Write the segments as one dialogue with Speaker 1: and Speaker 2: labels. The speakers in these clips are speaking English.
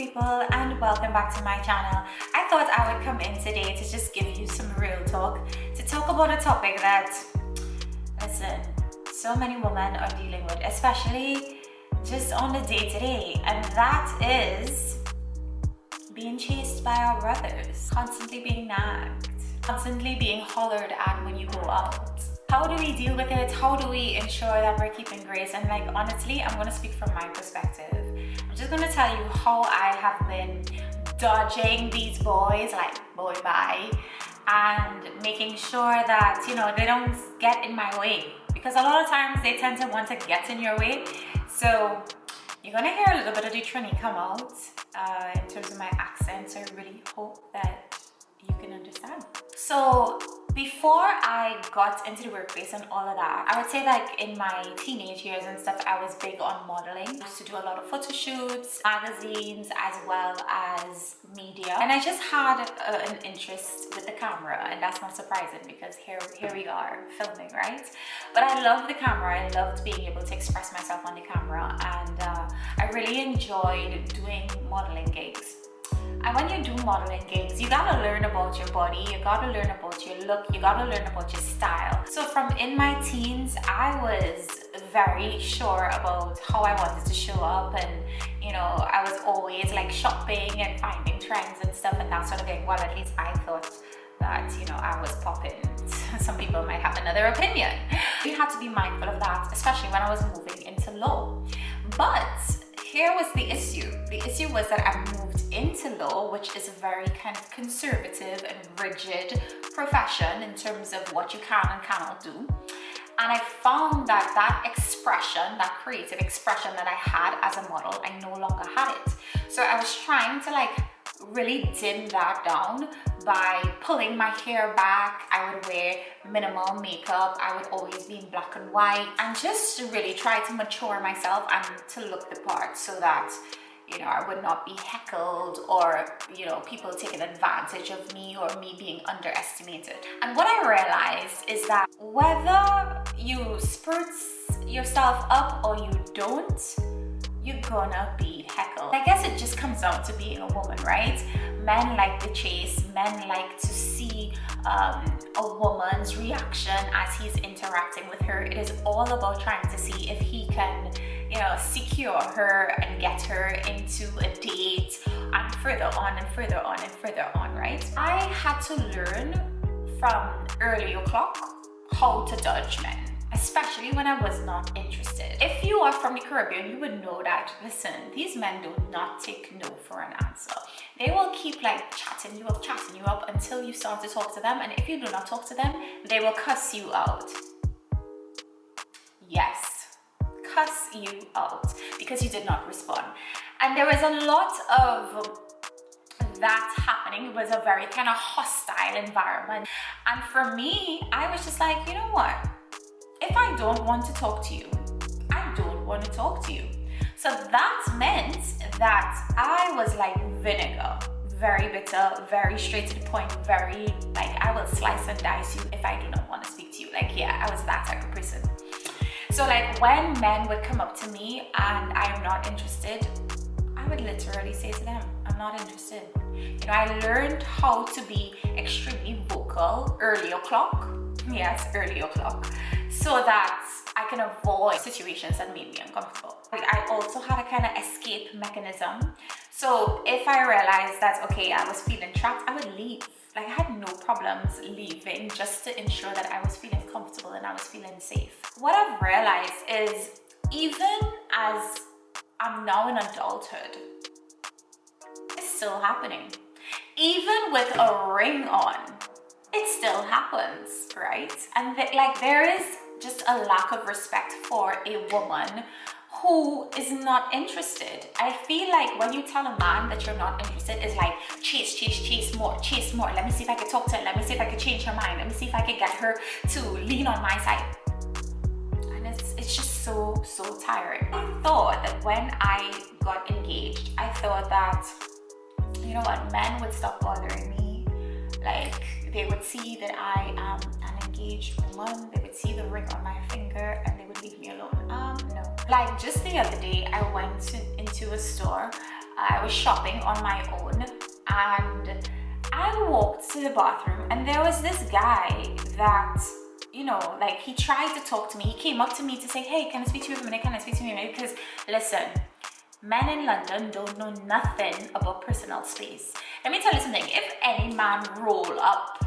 Speaker 1: people, and welcome back to my channel. I thought I would come in today to just give you some real talk, to talk about a topic that, listen, so many women are dealing with, especially just on the day-to-day, and that is being chased by our brothers, constantly being nagged, constantly being hollered at when you go out. How do we deal with it? How do we ensure that we're keeping grace? And like, honestly, I'm gonna speak from my perspective. I'm just gonna tell you how I have been dodging these boys, like boy bye, and making sure that, you know, they don't get in my way. Because a lot of times they tend to want to get in your way. So you're gonna hear a little bit of the Trini come out in terms of my accent. So I really hope that you can understand. So before I got into the workplace and all of that, I would say like in my teenage years and stuff, I was big on modeling. I used to do a lot of photo shoots, magazines, as well as media. And I just had an interest with the camera, and that's not surprising because here we are filming, right? But I love the camera. I loved being able to express myself on the camera, and I really enjoyed doing modeling gigs. And when you do modeling gigs, you gotta learn about your body, you gotta learn about your look, you gotta learn about your style. So from in my teens, I was very sure about how I wanted to show up, and you know, I was always like shopping and finding trends and stuff and that sort of thing. Well, at least I thought that, you know, I was popping. Some people might have another opinion. We had to be mindful of that, especially when I was moving into law. But here was the issue. The issue was that I moved into law, which is a very kind of conservative and rigid profession in terms of what you can and cannot do. And I found that that expression, that creative expression that I had as a model, I no longer had it. So I was trying to like really dim that down by pulling my hair back. I would wear minimal makeup. I would always be in black and white, and just to really try to mature myself and to look the part so that, you know, I would not be heckled or, you know, people taking advantage of me or me being underestimated. And what I realized is that whether you spruce yourself up or you don't, you're gonna be heckled. I guess it just comes down to being a woman, right? Men like the chase, men like to see a woman's reaction as he's interacting with her. It is all about trying to see if he can, you know, secure her and get her into a date, and further on and further on and further on, right? I had to learn from early o'clock how to dodge men, especially when I was not interested. If you are from the Caribbean, you would know that, listen, these men do not take no for an answer. They will keep like chatting you up until you start to talk to them, and if you do not talk to them, they will cuss you out. Yes, cuss you out because you did not respond. And there was a lot of that happening. It was a very kind of hostile environment. And for me, I was just like, you know what? If I don't want to talk to you, I don't want to talk to you. So that meant that I was like vinegar, very bitter, very straight to the point, very like, I will slice and dice you if I do not want to speak to you. Like, yeah, I was that type of person. So like when men would come up to me and I am not interested, I would literally say to them, I'm not interested. You know, I learned how to be extremely vocal early o'clock. Yes, early o'clock. So that I can avoid situations that made me uncomfortable. I also had a kind of escape mechanism. So if I realized that, okay, I was feeling trapped, I would leave. Like, I had no problems leaving just to ensure that I was feeling comfortable and I was feeling safe. What I've realized is, even as I'm now in adulthood, it's still happening. Even with a ring on, it still happens, right? And like, there is just a lack of respect for a woman who is not interested. I feel like when you tell a man that you're not interested, it's like chase more. Let me see if I can talk to her. Let me see if I can change her mind. Let me see if I can get her to lean on my side. And it's just so tiring. I thought that when I got engaged, I thought that, you know what, men would stop bothering me. Like, they would see that I am an engaged woman, they would see the ring on my finger, and they would leave me alone. No. Like just the other day, I went into a store I was shopping on my own, and I walked to the bathroom, and there was this guy that, you know, like, he tried to talk to me. He came up to me to say, hey, can I speak to you for a minute? Can I speak to you for a minute? Because listen, men in London don't know nothing about personal space. Let me tell you something. If any man roll up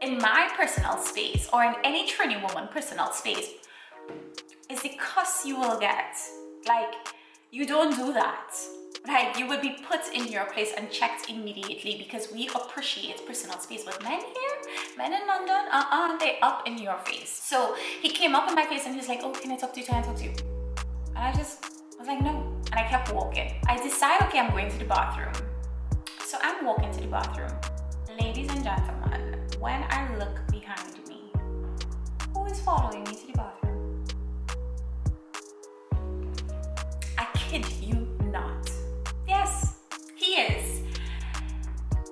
Speaker 1: in my personal space, or in any Trini woman personal space, is the cuss you will get. Like, you don't do that. Like, you will be put in your place and checked immediately, because we appreciate personal space. But men here, men in London, they up in your face. So he came up in my face and he's like, oh, can I talk to you? Can I talk to you? And I was like, no. And I kept walking. I decided, okay, I'm going to the bathroom. So I'm walking to the bathroom. Ladies and gentlemen, when I look behind me, who is following me to the bathroom? I kid you not. Yes, he is.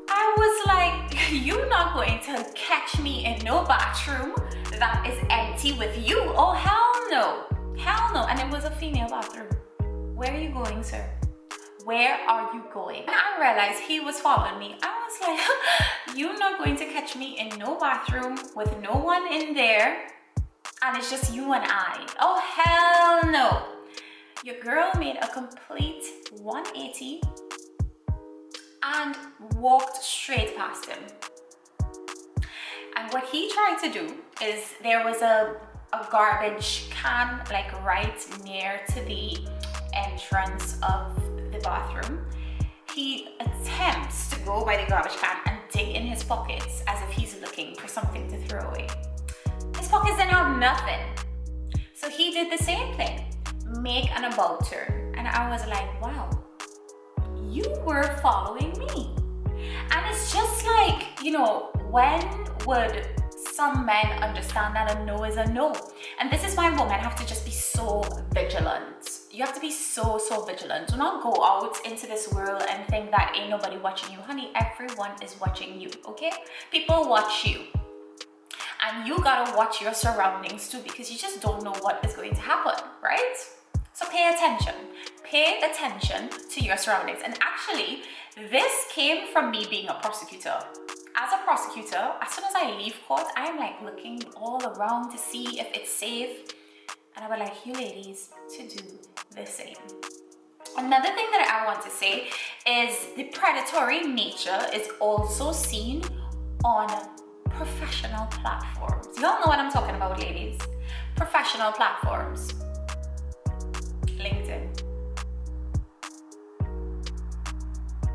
Speaker 1: I was like, you're not going to catch me in no bathroom that is empty with you. Oh, hell no. Hell no. And it was a female bathroom. Where are you going, sir? Where are you going? And I realized he was following me. I was like, you're not going to catch me in no bathroom with no one in there, and it's just you and I. Oh, hell no. Your girl made a complete 180 and walked straight past him. And what he tried to do is, there was a garbage can like right near to the entrance of the bathroom. He attempts to go by the garbage can and dig in his pockets as if he's looking for something to throw away. His pockets didn't have nothing. So he did the same thing, make an about turn. And I was like, wow, you were following me. And it's just like, you know, when would some men understand that a no is a no? And this is why women have to just be so vigilant. You have to be so vigilant. Do not go out into this world and think that ain't nobody watching you. Honey, everyone is watching you, okay? People watch you. And you gotta watch your surroundings too, because you just don't know what is going to happen, right? So pay attention. Pay attention to your surroundings. And actually, this came from me being a prosecutor. As a prosecutor, as soon as I leave court, I'm like looking all around to see if it's safe. And I would like you ladies to do the same. Another thing that I want to say is the predatory nature is also seen on professional platforms. Y'all know what I'm talking about, ladies. Professional platforms. LinkedIn.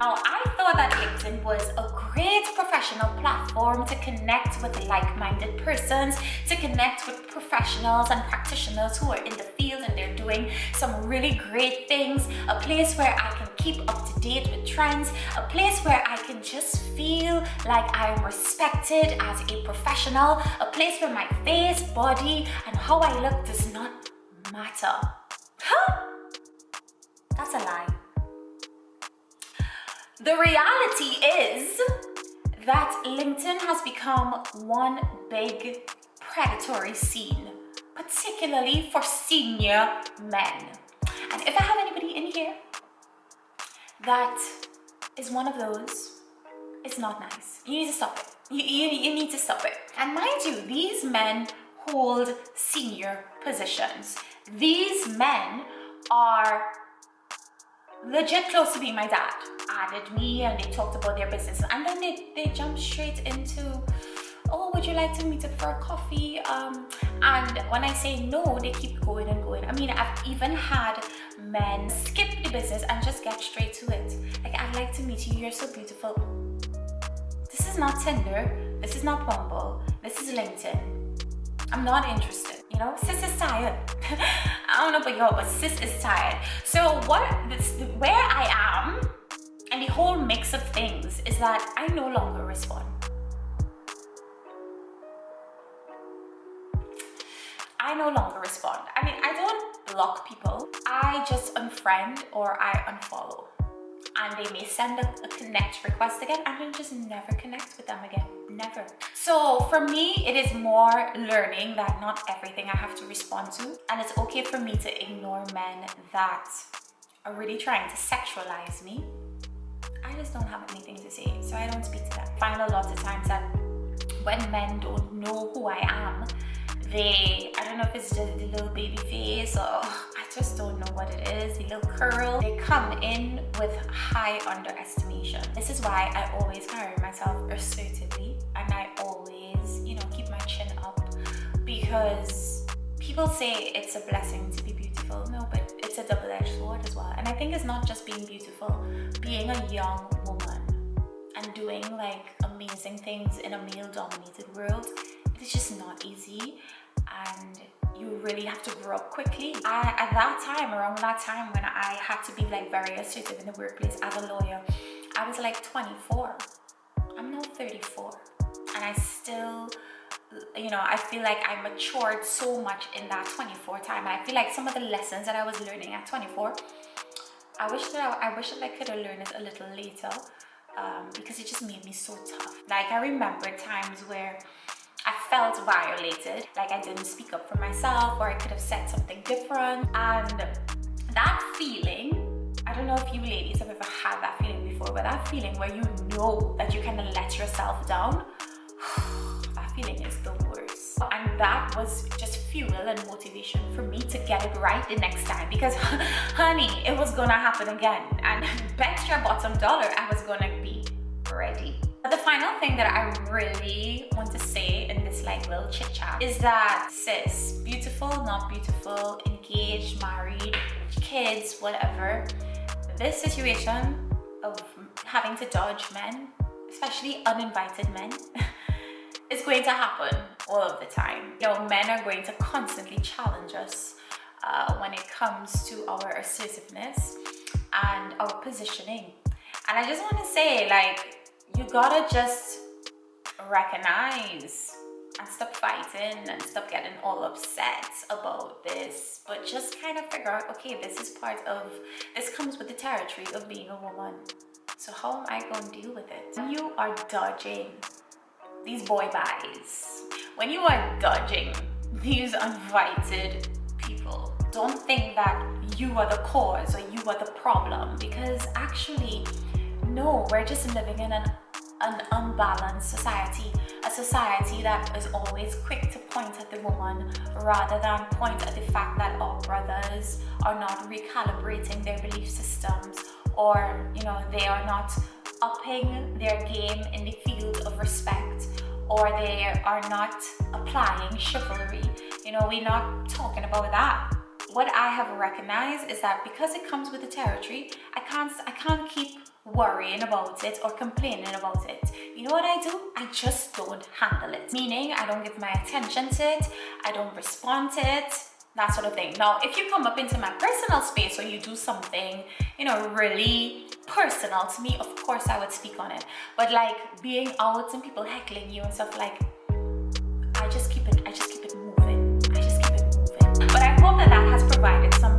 Speaker 1: Now, I thought that LinkedIn was a great professional platform to connect with like-minded persons, to connect with professionals and practitioners who are in the field and they're doing some really great things, a place where I can keep up to date with trends, a place where I can just feel like I am respected as a professional, a place where my face, body, and how I look does not matter. Huh? That's a lie. The reality is that LinkedIn has become one big predatory scene, particularly for senior men. And if I have anybody in here that is one of those, it's not nice. You need to stop it. You need to stop it. And mind you, these men hold senior positions. These men are legit close to being my dad. Added me and they talked about their business, and then they jumped straight into, oh, would you like to meet up for a coffee? And when I say no, they keep going and going. I mean, I've even had men skip the business and just get straight to it. Like, I'd like to meet you, you're so beautiful. This is not Tinder, this is not Bumble, this is LinkedIn. I'm not interested, you know? Sis is tired. I don't know about y'all, but sis is tired. So where I am, and the whole mix of things, is that I no longer respond. I no longer respond. I mean, I don't block people. I just unfriend or I unfollow. and they may send a connect request again, and you'll just never connect with them again. Never. So for me, it is more learning that not everything I have to respond to, and it's okay for me to ignore men that are really trying to sexualize me. I just don't have anything to say, so I don't speak to them. I find a lot of times that when men don't know who I am, I don't know if it's just the little baby face, or I just don't know what it is, the little curl. They come in with high underestimation. This is why I always carry myself assertively, and I always, you know, keep my chin up, because people say it's a blessing to be beautiful. No, but it's a double-edged sword as well. And I think it's not just being beautiful, being a young woman and doing like amazing things in a male-dominated world, it's just not easy, and you really have to grow up quickly. At that time, around that time when I had to be like very assertive in the workplace as a lawyer, I was like 24. I'm now 34, and I still, you know, I feel like I matured so much in that 24 time. And I feel like some of the lessons that I was learning at 24, I wish that I could have learned it a little later, because it just made me so tough. Like, I remember times where I felt violated, like I didn't speak up for myself, or I could have said something different. And that feeling, I don't know if you ladies have ever had that feeling before, but that feeling where you know that you kind of let yourself down, that feeling is the worst. And that was just fuel and motivation for me to get it right the next time, because honey, it was gonna happen again, and bet your bottom dollar I was gonna be ready. But the final thing that I really want to say in this like little chit chat is that, sis, beautiful, not beautiful, engaged, married, kids, whatever, this situation of having to dodge men, especially uninvited men, is going to happen all of the time. You know, men are going to constantly challenge us when it comes to our assertiveness and our positioning. And I just want to say, like, you gotta just recognize and stop fighting and stop getting all upset about this, but just kind of figure out, okay, this comes with the territory of being a woman. So how am I going to deal with it? When you are dodging these boy buys, when you are dodging these uninvited people, don't think that you are the cause or you are the problem, because actually, no, we're just living in an unbalanced society, a society that is always quick to point at the woman rather than point at the fact that our brothers are not recalibrating their belief systems, or, you know, they are not upping their game in the field of respect, or they are not applying chivalry. You know, we're not talking about that. What I have recognized is that because it comes with the territory, I can't keep worrying about it or complaining about it. You know what I do? I just don't handle it. Meaning, I don't give my attention to it, I don't respond to it, that sort of thing. Now, if you come up into my personal space or you do something, you know, really personal to me, of course I would speak on it. But like being out and people heckling you and stuff, like, I just keep it moving. But I hope that has provided some